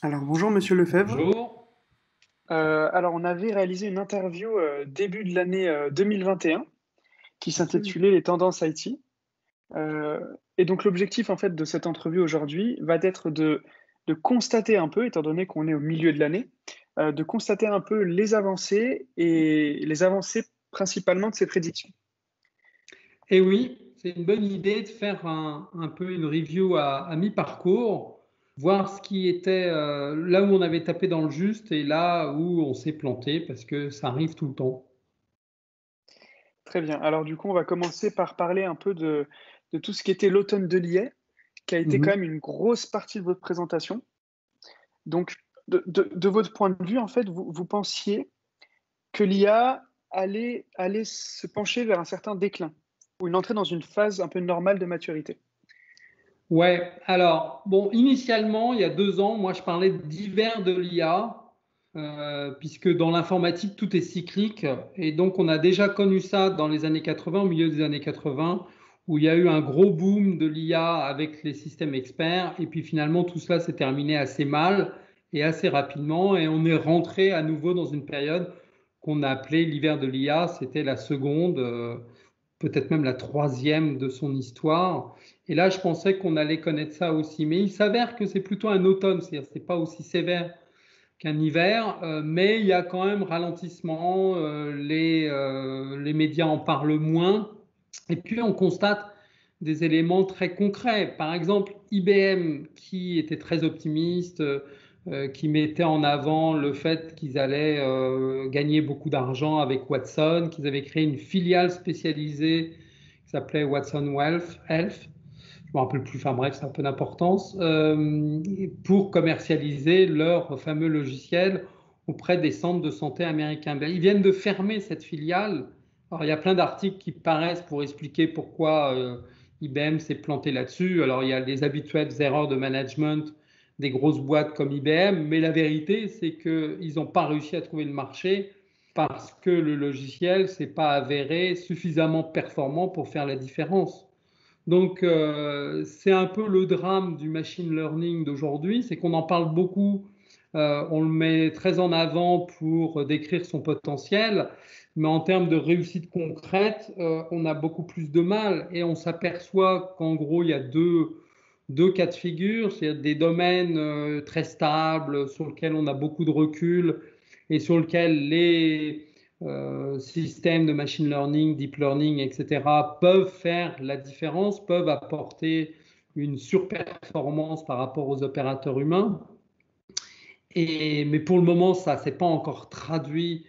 Alors bonjour Monsieur Lefebvre. Bonjour. Alors on avait réalisé une interview début de l'année 2021 qui Absolument. s'intitulait Les tendances IT. Et donc l'objectif en fait de cette entrevue aujourd'hui va être de constater un peu, étant donné qu'on est au milieu de l'année, de constater un peu les avancées et les avancées principalement de ces prédictions. Et oui, c'est une bonne idée de faire un peu une review à mi-parcours, voir ce qui était là où on avait tapé dans le juste et là où on s'est planté, parce que ça arrive tout le temps. Très bien. Alors du coup on va commencer par parler un peu de tout ce qui était l'automne de l'IA, qui a été quand Mhm. même une grosse partie de votre présentation. Donc, de votre point de vue, en fait, vous pensiez que l'IA allait se pencher vers un certain déclin ou une entrée dans une phase un peu normale de maturité. Ouais, alors, bon, initialement, il y a 2 ans, moi je parlais d'hiver de l'IA, puisque dans l'informatique, tout est cyclique. Et donc, on a déjà connu ça dans les années 80, au milieu des années 80, où il y a eu un gros boom de l'IA avec les systèmes experts. Et puis finalement, tout cela s'est terminé assez mal et assez rapidement. Et on est rentré à nouveau dans une période qu'on a appelée l'hiver de l'IA. C'était la seconde, peut-être même la troisième de son histoire. Et là, je pensais qu'on allait connaître ça aussi. Mais il s'avère que c'est plutôt un automne, c'est-à-dire que ce n'est pas aussi sévère qu'un hiver, mais il y a quand même ralentissement, les médias en parlent moins. Et puis, on constate des éléments très concrets. Par exemple, IBM, qui était très optimiste, qui mettait en avant le fait qu'ils allaient gagner beaucoup d'argent avec Watson, qu'ils avaient créé une filiale spécialisée qui s'appelait Watson Wealth, Health, je me rappelle plus, enfin bref, ça a un peu d'importance, pour commercialiser leur fameux logiciel auprès des centres de santé américains. Ben, ils viennent de fermer cette filiale. Alors, il y a plein d'articles qui paraissent pour expliquer pourquoi IBM s'est planté là-dessus. Alors, il y a les habituelles erreurs de management des grosses boîtes comme IBM, mais la vérité, c'est qu'ils n'ont pas réussi à trouver le marché parce que le logiciel s'est pas avéré suffisamment performant pour faire la différence. Donc, c'est un peu le drame du machine learning d'aujourd'hui, c'est qu'on en parle beaucoup, on le met très en avant pour décrire son potentiel, mais en termes de réussite concrète, on a beaucoup plus de mal et on s'aperçoit qu'en gros, il y a deux cas de figure, c'est des domaines très stables sur lesquels on a beaucoup de recul et sur lesquels les systèmes de machine learning, deep learning, etc., peuvent faire la différence, peuvent apporter une surperformance par rapport aux opérateurs humains. Mais pour le moment, ça ne s'est pas encore traduit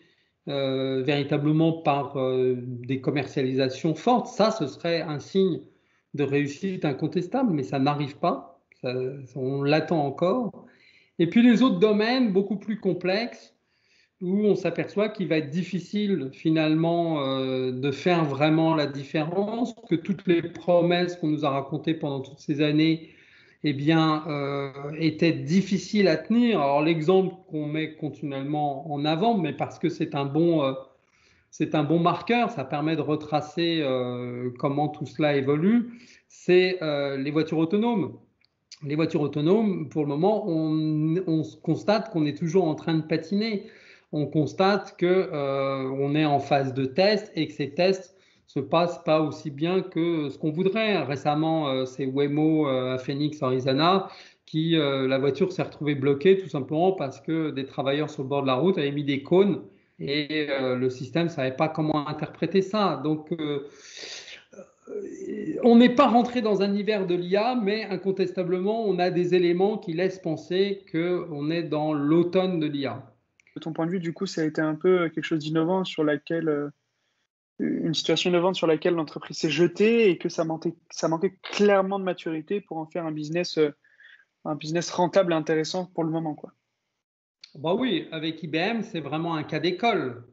véritablement par des commercialisations fortes. Ça, ce serait un signe de réussite incontestable, mais ça n'arrive pas. On l'attend encore. Et puis les autres domaines, beaucoup plus complexes, où on s'aperçoit qu'il va être difficile finalement de faire vraiment la différence, que toutes les promesses qu'on nous a racontées pendant toutes ces années, eh bien, étaient difficiles à tenir. Alors l'exemple qu'on met continuellement en avant, mais parce que c'est un bon marqueur, ça permet de retracer comment tout cela évolue, c'est les voitures autonomes. Les voitures autonomes, pour le moment, on constate qu'on est toujours en train de patiner. On constate que on est en phase de test et que ces tests se passent pas aussi bien que ce qu'on voudrait. Récemment, c'est Waymo à Phoenix, Arizona, qui la voiture s'est retrouvée bloquée tout simplement parce que des travailleurs sur le bord de la route avaient mis des cônes et le système ne savait pas comment interpréter ça. Donc on n'est pas rentré dans un hiver de l'IA, mais incontestablement, on a des éléments qui laissent penser qu'on est dans l'automne de l'IA. De ton point de vue, du coup, ça a été un peu quelque chose d'innovant sur laquelle, une situation innovante sur laquelle l'entreprise s'est jetée et que ça manquait clairement de maturité pour en faire un business rentable et intéressant pour le moment, quoi. Bah oui, avec IBM, c'est vraiment un cas d'école.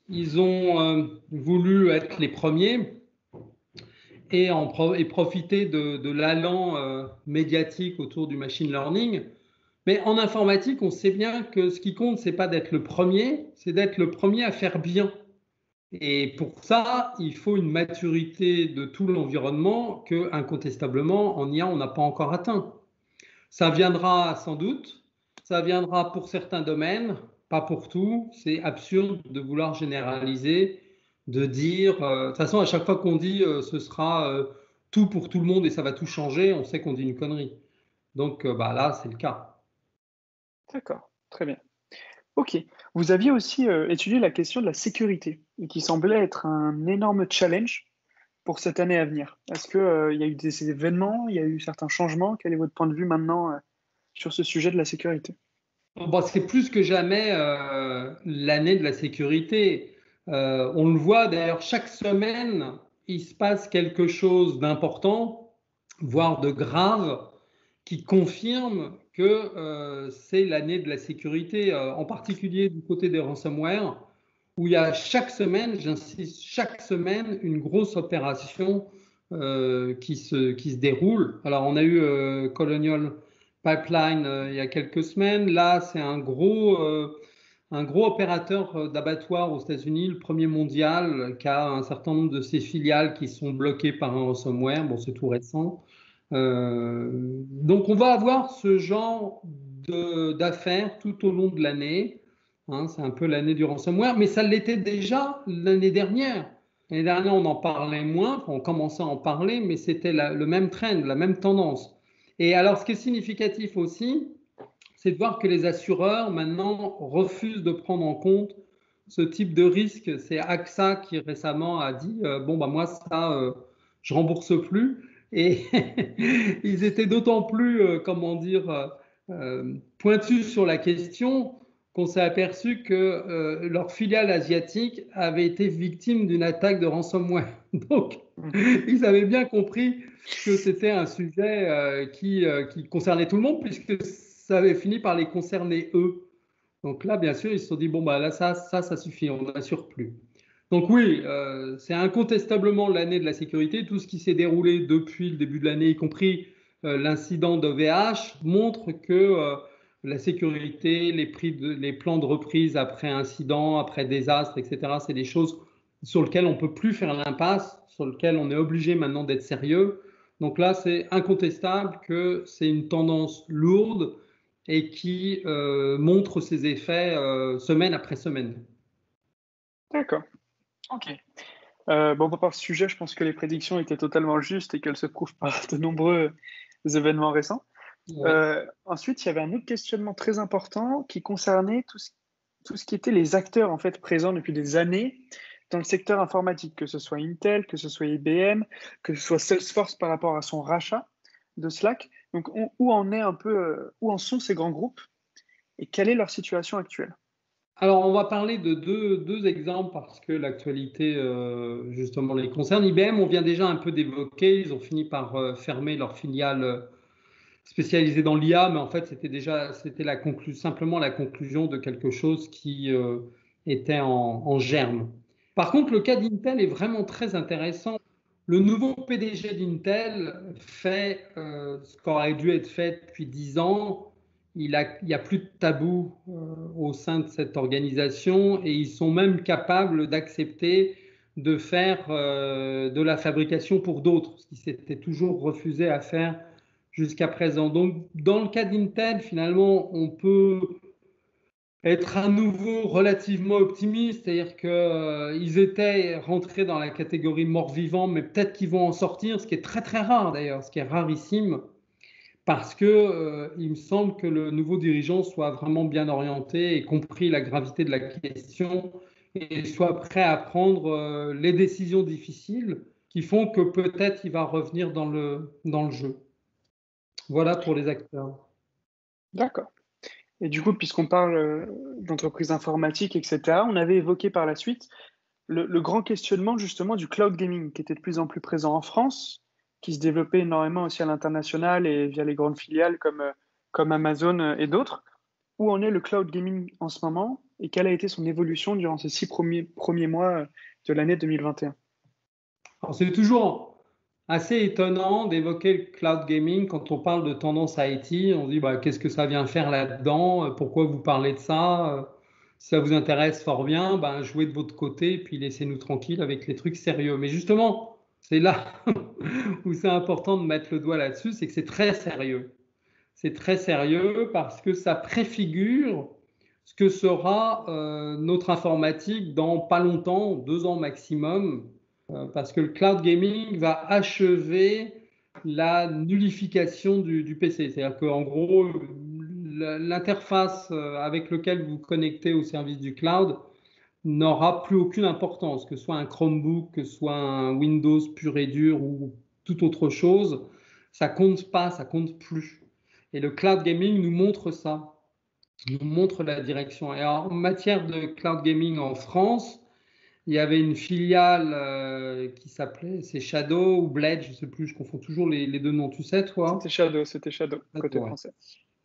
Ils ont voulu être les premiers et profiter de l'allant médiatique autour du machine learning. Mais en informatique, on sait bien que ce qui compte, c'est pas d'être le premier, c'est d'être le premier à faire bien. Et pour ça, il faut une maturité de tout l'environnement que, incontestablement, en IA, on n'a pas encore atteint. Ça viendra sans doute, ça viendra pour certains domaines, pas pour tout. C'est absurde de vouloir généraliser, de dire, de toute façon, à chaque fois qu'on dit ce sera tout pour tout le monde et ça va tout changer, on sait qu'on dit une connerie. Donc bah, là, c'est le cas. D'accord, très bien. OK. Vous aviez aussi, étudié la question de la sécurité et qui semblait être un énorme challenge pour cette année à venir. Est-ce que, il y a eu des événements, il y a eu certains changements? Quel est votre point de vue maintenant, sur ce sujet de la sécurité? Bon, c'est plus que jamais l'année de la sécurité. On le voit d'ailleurs chaque semaine, il se passe quelque chose d'important, voire de grave, qui confirme que c'est l'année de la sécurité, en particulier du côté des ransomware, où il y a chaque semaine, j'insiste, chaque semaine, une grosse opération qui se déroule. Alors, on a eu Colonial Pipeline il y a quelques semaines. Là, c'est un gros opérateur d'abattoir aux États-Unis, le premier mondial, qui a un certain nombre de ses filiales qui sont bloquées par un ransomware. Bon, c'est tout récent. Donc, on va avoir ce genre d'affaires tout au long de l'année. Hein, c'est un peu l'année du ransomware, mais ça l'était déjà l'année dernière. L'année dernière, on en parlait moins, enfin, on commençait à en parler, mais c'était le même trend, la même tendance. Et alors, ce qui est significatif aussi, c'est de voir que les assureurs maintenant refusent de prendre en compte ce type de risque. C'est AXA qui récemment a dit bon bah moi ça je rembourse plus, et ils étaient d'autant plus comment dire pointus sur la question qu'on s'est aperçu que leur filiale asiatique avait été victime d'une attaque de ransomware. Donc Mmh. ils avaient bien compris que c'était un sujet qui concernait tout le monde, puisque ça avait fini par les concerner eux. Donc là, bien sûr, ils se sont dit, bon, bah là, ça suffit, on n'assure plus. Donc oui, c'est incontestablement l'année de la sécurité. Tout ce qui s'est déroulé depuis le début de l'année, y compris l'incident d'OVH, montre que la sécurité, les plans de reprise après incident, après désastre, etc., c'est des choses sur lesquelles on ne peut plus faire l'impasse, sur lesquelles on est obligé maintenant d'être sérieux. Donc là, c'est incontestable que c'est une tendance lourde et qui montre ses effets semaine après semaine. D'accord, OK. Bon, par ce sujet, je pense que les prédictions étaient totalement justes et qu'elles se prouvent par de nombreux événements récents. Ouais. Ensuite, il y avait un autre questionnement très important qui concernait tout ce qui était les acteurs, en fait, présents depuis des années dans le secteur informatique, que ce soit Intel, que ce soit IBM, que ce soit Salesforce par rapport à son rachat de Slack. Donc, où en est un peu, où en sont ces grands groupes et quelle est leur situation actuelle? Alors, on va parler de deux exemples parce que l'actualité, justement, les concerne. IBM, on vient déjà un peu d'évoquer. Ils ont fini par fermer leur filiale spécialisée dans l'IA, mais en fait, c'était simplement la conclusion de quelque chose qui était en germe. Par contre, le cas d'Intel est vraiment très intéressant. Le nouveau PDG d'Intel fait ce qui aurait dû être fait depuis 10 ans. Il y a plus de tabou au sein de cette organisation, et ils sont même capables d'accepter de faire de la fabrication pour d'autres, ce qui s'était toujours refusé à faire jusqu'à présent. Donc, dans le cas d'Intel, finalement, on peut être à nouveau relativement optimiste, c'est-à-dire qu'ils étaient rentrés dans la catégorie mort-vivant, mais peut-être qu'ils vont en sortir, ce qui est très très rare d'ailleurs, ce qui est rarissime, parce que il me semble que le nouveau dirigeant soit vraiment bien orienté et compris la gravité de la question, et soit prêt à prendre les décisions difficiles qui font que peut-être il va revenir dans le jeu. Voilà pour les acteurs. D'accord. Et du coup, puisqu'on parle, d'entreprises informatiques et cetera, on avait évoqué par la suite le grand questionnement justement du cloud gaming qui était de plus en plus présent en France, qui se développait énormément aussi à l'international et via les grandes filiales comme Amazon, et d'autres. Où en est le cloud gaming en ce moment et quelle a été son évolution durant ces 6 premiers mois, de l'année 2021? Alors, c'est toujours assez étonnant d'évoquer le cloud gaming quand on parle de tendance IT. On se dit bah, qu'est-ce que ça vient faire là-dedans? Pourquoi vous parlez de ça? Si ça vous intéresse, fort bien, ben, jouez de votre côté et puis laissez-nous tranquilles avec les trucs sérieux. Mais justement, c'est là où c'est important de mettre le doigt là-dessus, c'est que c'est très sérieux. c'est très sérieux parce que ça préfigure ce que sera notre informatique dans pas longtemps, 2 ans maximum, parce que le cloud gaming va achever la nullification du PC. C'est-à-dire qu'en gros, l'interface avec laquelle vous vous connectez au service du cloud n'aura plus aucune importance, que ce soit un Chromebook, que ce soit un Windows pur et dur ou toute autre chose, ça compte pas, ça compte plus. Et le cloud gaming nous montre ça, nous montre la direction. Et en matière de cloud gaming en France, il y avait une filiale qui s'appelait, c'est Shadow ou Blade, je ne sais plus, je confonds toujours les deux noms, tu sais, toi? C'était Shadow, côté Ouais. français.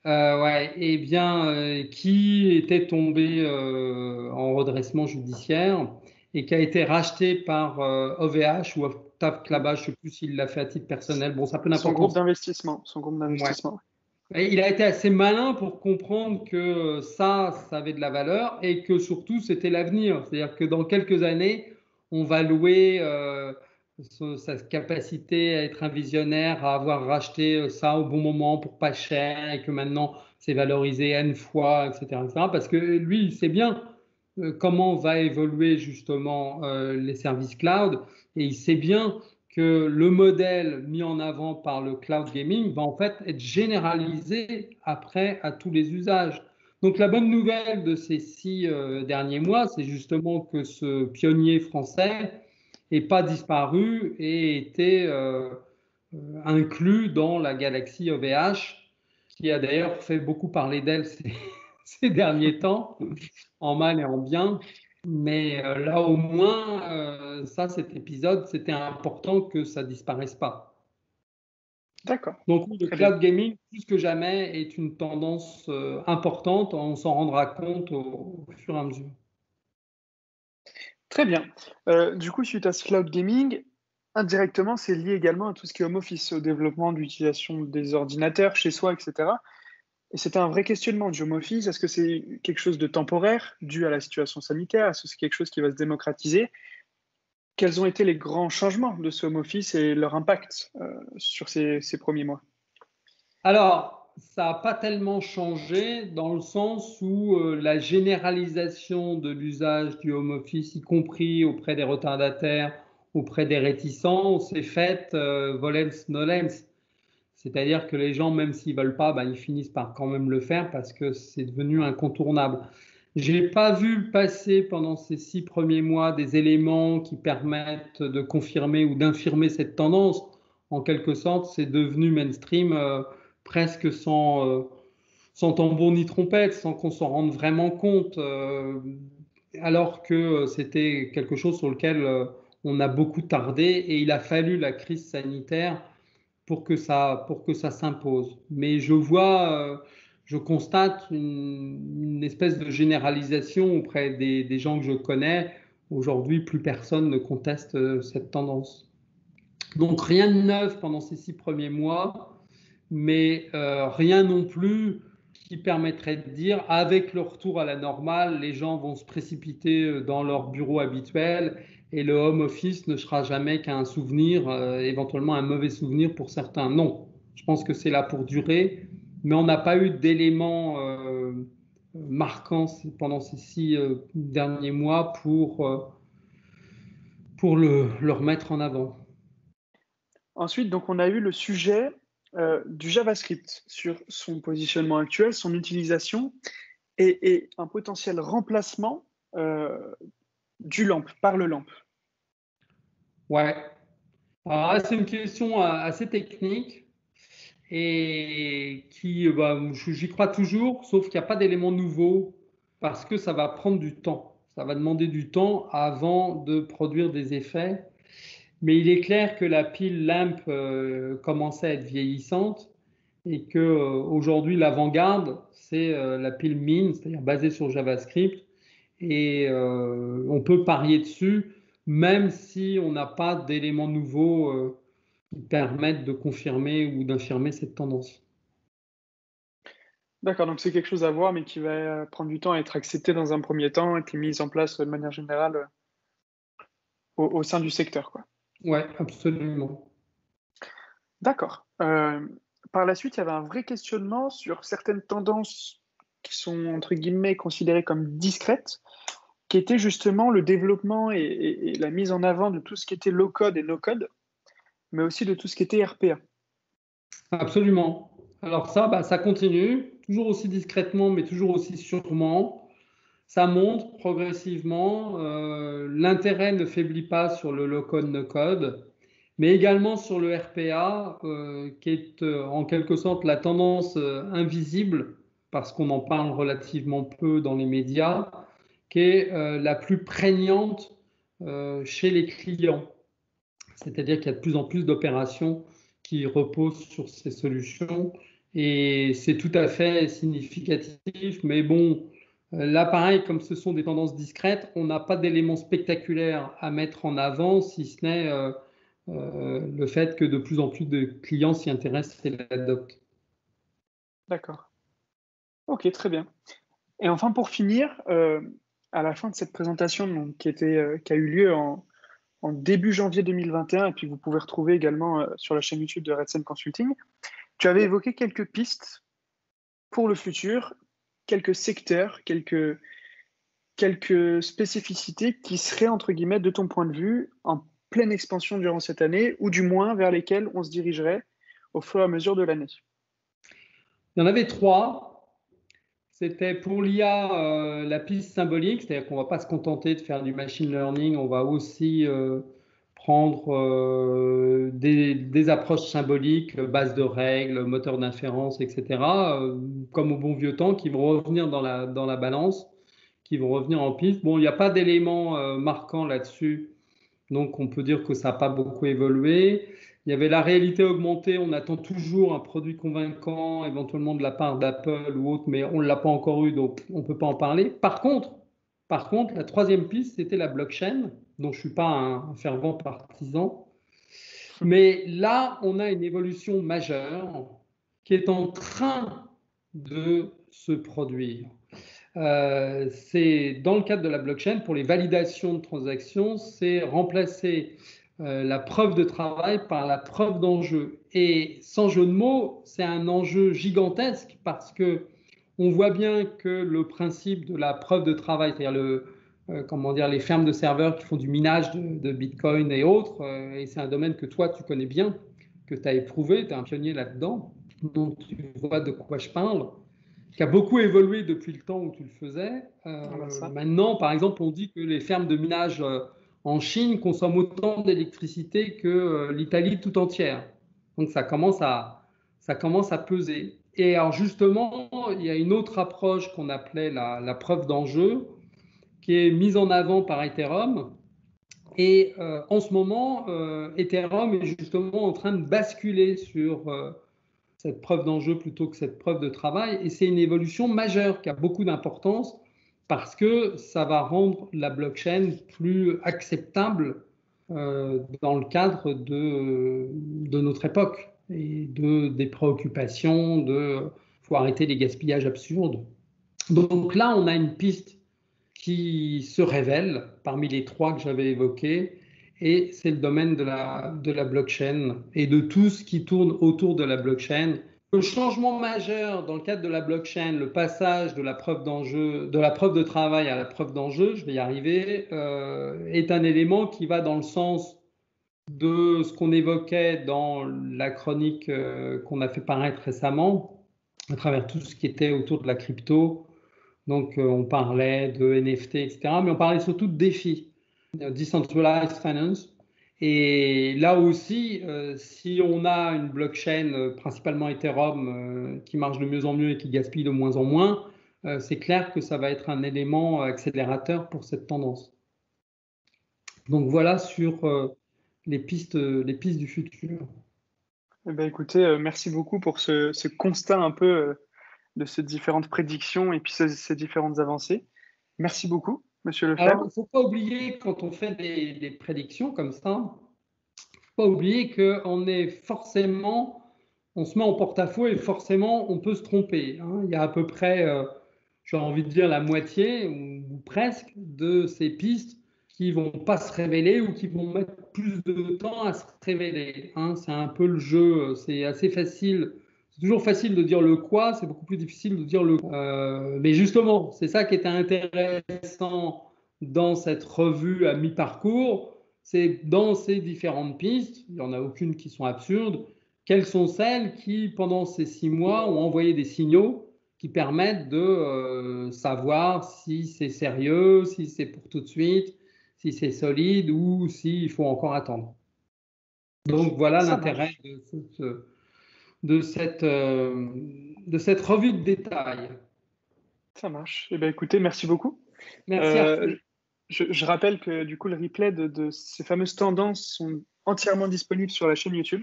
Ouais, et bien, qui était tombé en redressement judiciaire et qui a été racheté par OVH ou Octave Klaba, je ne sais plus s'il l'a fait à titre personnel. Bon, ça n'a peu Son groupe d'importance. d'investissement. Son groupe Ouais. d'investissement. Et il a été assez malin pour comprendre que ça avait de la valeur et que surtout c'était l'avenir. C'est-à-dire que dans quelques années, on va louer sa capacité à être un visionnaire, à avoir racheté ça au bon moment pour pas cher et que maintenant c'est valorisé N fois, etc., etc. Parce que lui, il sait bien comment va évoluer justement les services cloud et il sait bien que le modèle mis en avant par le cloud gaming va en fait être généralisé après à tous les usages. Donc la bonne nouvelle de ces 6 derniers mois, c'est justement que ce pionnier français n'est pas disparu et été inclus dans la galaxie OVH, qui a d'ailleurs fait beaucoup parler d'elle ces derniers temps, en mal et en bien. Mais là, au moins, cet épisode, c'était important que ça disparaisse pas. D'accord, Donc, le très bien. cloud gaming, plus que jamais, est une tendance importante. On s'en rendra compte au fur et à mesure. Très bien. Du coup, suite à ce cloud gaming, indirectement, c'est lié également à tout ce qui est home office, au développement de l'utilisation des ordinateurs chez soi, etc. Et c'était un vrai questionnement du home office. Est-ce que c'est quelque chose de temporaire, dû à la situation sanitaire? Est-ce que c'est quelque chose qui va se démocratiser? Quels ont été les grands changements de ce home office et leur impact sur ces premiers mois? Alors, ça n'a pas tellement changé dans le sens où la généralisation de l'usage du home office, y compris auprès des retardataires, auprès des réticents, s'est faite volens nolens. C'est-à-dire que les gens, même s'ils ne veulent pas, ils finissent par quand même le faire parce que c'est devenu incontournable. Je n'ai pas vu passer pendant ces 6 premiers mois des éléments qui permettent de confirmer ou d'infirmer cette tendance. En quelque sorte, c'est devenu mainstream presque sans tambour ni trompette, sans qu'on s'en rende vraiment compte, alors que c'était quelque chose sur lequel on a beaucoup tardé et il a fallu la crise sanitaire pour que ça s'impose. Mais je constate une espèce de généralisation auprès des gens que je connais. Aujourd'hui, plus personne ne conteste cette tendance. Donc rien de neuf pendant ces 6 premiers mois, mais rien non plus qui permettrait de dire, avec le retour à la normale, les gens vont se précipiter dans leur bureau habituel et le home office ne sera jamais qu'un souvenir, éventuellement un mauvais souvenir pour certains. Non, je pense que c'est là pour durer, mais on n'a pas eu d'éléments marquants pendant ces 6 derniers mois pour le remettre en avant. Ensuite, donc, on a eu le sujet du JavaScript sur son positionnement actuel, son utilisation et un potentiel remplacement du LAMP, par le LAMP. Ouais. Alors là, c'est une question assez technique et qui, j'y crois toujours, sauf qu'il n'y a pas d'éléments nouveaux parce que ça va prendre du temps. Ça va demander du temps avant de produire des effets. Mais il est clair que la pile LAMP commençait à être vieillissante et que aujourd'hui l'avant-garde, c'est la pile Min, c'est-à-dire basée sur JavaScript. Et on peut parier dessus, même si on n'a pas d'éléments nouveaux qui permettent de confirmer ou d'infirmer cette tendance. D'accord, donc c'est quelque chose à voir, mais qui va prendre du temps à être accepté dans un premier temps et puis mis en place de manière générale au sein du secteur, quoi. Ouais, absolument. D'accord. par la suite, il y avait un vrai questionnement sur certaines tendances qui sont, entre guillemets, considérées comme discrètes, qui était justement le développement et la mise en avant de tout ce qui était low-code et no-code, mais aussi de tout ce qui était RPA. Absolument. Alors ça, ça continue, toujours aussi discrètement, mais toujours aussi sûrement. Ça monte progressivement. L'intérêt ne faiblit pas sur le low-code, no-code, mais également sur le RPA, qui est en quelque sorte la tendance invisible, parce qu'on en parle relativement peu dans les médias, qui est la plus prégnante chez les clients. C'est-à-dire qu'il y a de plus en plus d'opérations qui reposent sur ces solutions et c'est tout à fait significatif. Mais bon, là, pareil, comme ce sont des tendances discrètes, on n'a pas d'éléments spectaculaires à mettre en avant, si ce n'est le fait que de plus en plus de clients s'y intéressent et l'adoptent. D'accord. Ok, très bien. Et enfin, pour finir, à la fin de cette présentation donc, qui a eu lieu en début janvier 2021, et puis vous pouvez retrouver également sur la chaîne YouTube de Redsen Consulting, tu avais évoqué quelques pistes pour le futur, quelques secteurs, quelques spécificités qui seraient, entre guillemets, de ton point de vue, en pleine expansion durant cette année, ou du moins vers lesquelles on se dirigerait au fur et à mesure de l'année. Il y en avait trois. C'était pour l'IA la piste symbolique, c'est-à-dire qu'on ne va pas se contenter de faire du machine learning, on va aussi prendre des approches symboliques, base de règles, moteur d'inférence, etc., comme au bon vieux temps, qui vont revenir dans la balance, qui vont revenir en piste. Bon, il n'y a pas d'éléments marquants là-dessus, donc on peut dire que ça n'a pas beaucoup évolué. Il y avait la réalité augmentée, on attend toujours un produit convaincant, éventuellement de la part d'Apple ou autre, mais on ne l'a pas encore eu, donc on ne peut pas en parler. Par contre, la troisième piste, c'était la blockchain, dont je ne suis pas un fervent partisan. Mais là, on a une évolution majeure qui est en train de se produire. C'est dans le cadre de la blockchain, pour les validations de transactions, c'est remplacer la preuve de travail par la preuve d'enjeu. Et sans jeu de mots, c'est un enjeu gigantesque parce que on voit bien que le principe de la preuve de travail, c'est-à-dire comment dire, les fermes de serveurs qui font du minage de Bitcoin et autres, et c'est un domaine que toi tu connais bien, que tu as éprouvé, tu es un pionnier là-dedans, donc tu vois de quoi je parle, qui a beaucoup évolué depuis le temps où tu le faisais. Maintenant, par exemple, on dit que les fermes de minage en Chine consomment autant d'électricité que l'Italie tout entière. Donc ça commence à peser. Et alors justement, il y a une autre approche qu'on appelait la preuve d'enjeu, qui est mise en avant par Ethereum. Et en ce moment, Ethereum est justement en train de basculer sur cette preuve d'enjeu plutôt que cette preuve de travail. Et c'est une évolution majeure qui a beaucoup d'importance parce que ça va rendre la blockchain plus acceptable dans le cadre de notre époque et des préoccupations de faut arrêter les gaspillages absurdes. Donc là, on a une piste qui se révèle parmi les trois que j'avais évoqués, et c'est le domaine de la blockchain et de tout ce qui tourne autour de la blockchain. Le changement majeur dans le cadre de la blockchain, le passage de la preuve d'enjeu, de la preuve de travail à la preuve d'enjeu, je vais y arriver, est un élément qui va dans le sens de ce qu'on évoquait dans la chronique qu'on a fait paraître récemment, à travers tout ce qui était autour de la crypto. Donc, on parlait de NFT, etc., mais on parlait surtout de défis, Decentralized Finance. Et là aussi, si on a une blockchain, principalement Ethereum, qui marche de mieux en mieux et qui gaspille de moins en moins, c'est clair que ça va être un élément accélérateur pour cette tendance. Donc voilà sur les pistes du futur. Eh ben, écoutez, merci beaucoup pour ce constat un peu de ces différentes prédictions et puis ces différentes avancées. Merci beaucoup, Monsieur Alors, il Lefebvre. ne faut pas oublier, quand on fait des prédictions comme ça, il ne faut pas oublier qu'on est forcément, on se met en porte-à-faux et forcément, on peut se tromper. Hein. Il y a à peu près, j'ai envie de dire, la moitié ou presque de ces pistes qui ne vont pas se révéler ou qui vont mettre plus de temps à se révéler. Hein. C'est un peu le jeu, c'est assez facile C'est toujours facile de dire le quoi, c'est beaucoup plus difficile de dire le. Mais justement, c'est ça qui était intéressant dans cette revue à mi-parcours, c'est dans ces différentes pistes, il n'y en a aucune qui sont absurdes, quelles sont celles qui, pendant ces 6 mois, ont envoyé des signaux qui permettent de savoir si c'est sérieux, si c'est pour tout de suite, si c'est solide ou s'il faut encore attendre. Donc voilà l'intérêt de cette revue de détail. Ça marche. Eh bien, écoutez, merci beaucoup. Merci Euh, Arthur. je rappelle que du coup, le replay de ces fameuses tendances sont entièrement disponibles sur la chaîne YouTube.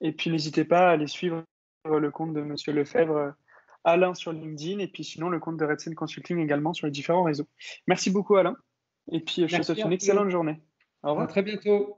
Et puis, n'hésitez pas à aller suivre le compte de Monsieur Lefebvre, Alain sur LinkedIn, et puis sinon le compte de Redsen Consulting également sur les différents réseaux. Merci beaucoup, Alain. Et puis, je te Merci souhaite une Arthur. excellente journée. Au À revoir. très bientôt.